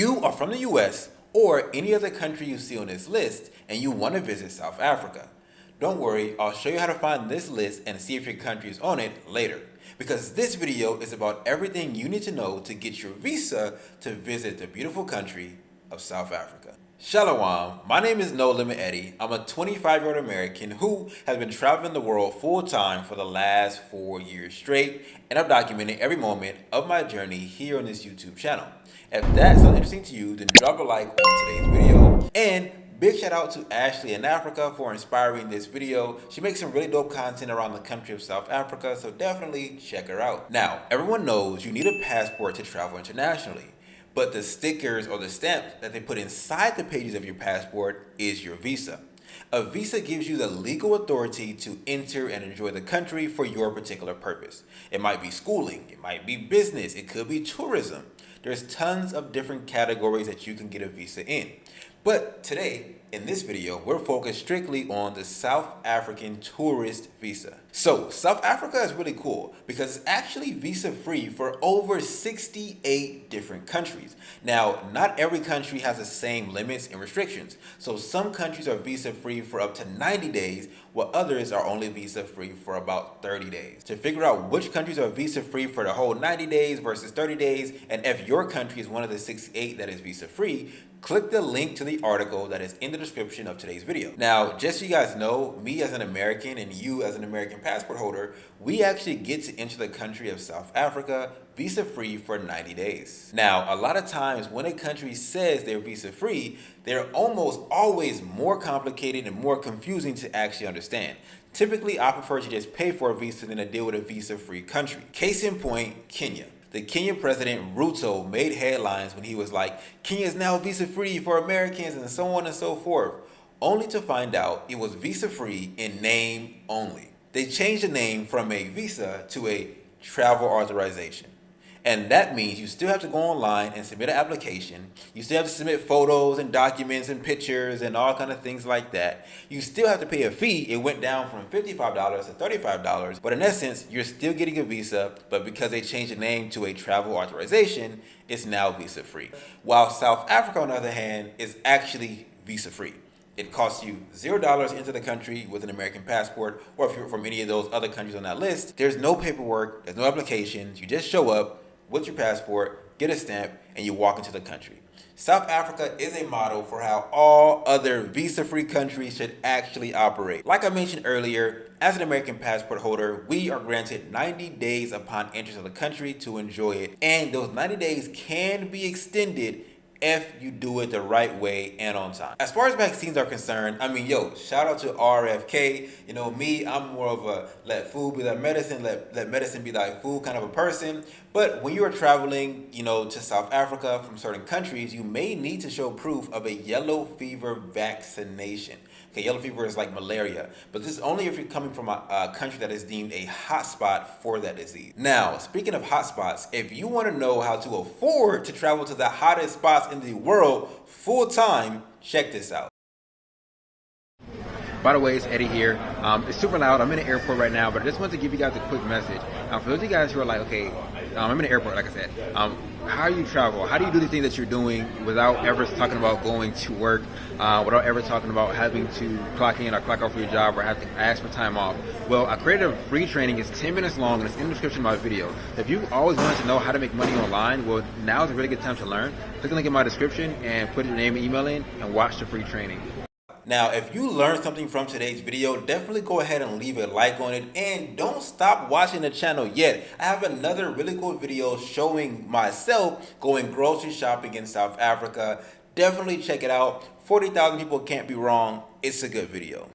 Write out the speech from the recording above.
you are from the US or any other country you see on this list and you want to visit South Africa, don't worry, I'll show you how to find this list and see if your country is on it later. Because this video is about everything you need to know to get your visa to visit the beautiful country of South Africa. Shalom, my name is No Limit Eddie. I'm a 25-year-old American who has been traveling the world full-time for the last 4 years straight, and I'm documenting every moment of my journey here on this YouTube channel. If that sounds interesting to you, then drop a like on today's video. And big shout out to Ashley in Africa for inspiring this video. She makes some really dope content around the country of South Africa, so definitely check her out. Now, everyone knows you need a passport to travel internationally. But the stickers or the stamps that they put inside the pages of your passport is your visa. A visa gives you the legal authority to enter and enjoy the country for your particular purpose. It might be schooling, it might be business, it could be tourism. There's tons of different categories that you can get a visa in. But today, in this video, we're focused strictly on the South African tourist visa. So, South Africa is really cool because it's actually visa-free for over 68 different countries. Now, not every country has the same limits and restrictions. So, some countries are visa-free for up to 90 days, while others are only visa-free for about 30 days. To figure out which countries are visa-free for the whole 90 days versus 30 days, and if your country is one of the 68 that is visa-free, click the link to the article that is in the description of today's video. Now, just so you guys know, me as an American and you as an American passport holder, we actually get to enter the country of South Africa visa-free for 90 days. Now, a lot of times when a country says they're visa-free, they're almost always more complicated and more confusing to actually understand. Typically, I prefer to just pay for a visa than to deal with a visa-free country. Case in point, Kenya. The Kenyan president Ruto made headlines when he was like, Kenya is now visa-free for Americans and so on and so forth, only to find out it was visa-free in name only. They changed the name from a visa to a travel authorization. And that means you still have to go online and submit an application. You still have to submit photos and documents and pictures and all kind of things like that. You still have to pay a fee. It went down from $55 to $35. But in essence, you're still getting a visa, but because they changed the name to a travel authorization, it's now visa-free. While South Africa, on the other hand, is actually visa-free. It costs you $0 to enter the country with an American passport, or if you're from any of those other countries on that list, there's no paperwork, there's no applications. You just show up with your passport, get a stamp, and you walk into the country. South Africa is a model for how all other visa-free countries should actually operate. Like I mentioned earlier, as an American passport holder, we are granted 90 days upon entrance of the country to enjoy it. And those 90 days can be extended if you do it the right way and on time. As far as vaccines are concerned, I mean, shout out to RFK. You know, me, I'm more of a let food be thy medicine, let medicine be thy food kind of a person. But when you are traveling, to South Africa from certain countries, you may need to show proof of a yellow fever vaccination. Okay, yellow fever is like malaria, but this is only if you're coming from a country that is deemed a hotspot for that disease. Now, speaking of hotspots, if you want to know how to afford to travel to the hottest spots in the world full time, check this out. By the way, it's Eddie here. It's super loud. I'm in the airport right now, but I just wanted to give you guys a quick message. For those of you guys who are like, okay, I'm in the airport, like I said. How do you travel? How do you do the things that you're doing without ever talking about going to work, without ever talking about having to clock in or clock out for your job or have to ask for time off? Well, I created a free training. It's 10 minutes long and it's in the description of my video. If you always wanted to know how to make money online, well, now is a really good time to learn. Click the link in my description and put your name and email in and watch the free training. Now, if you learned something from today's video, definitely go ahead and leave a like on it, and don't stop watching the channel yet. I have another really cool video showing myself going grocery shopping in South Africa. Definitely check it out. 40,000 people can't be wrong. It's a good video.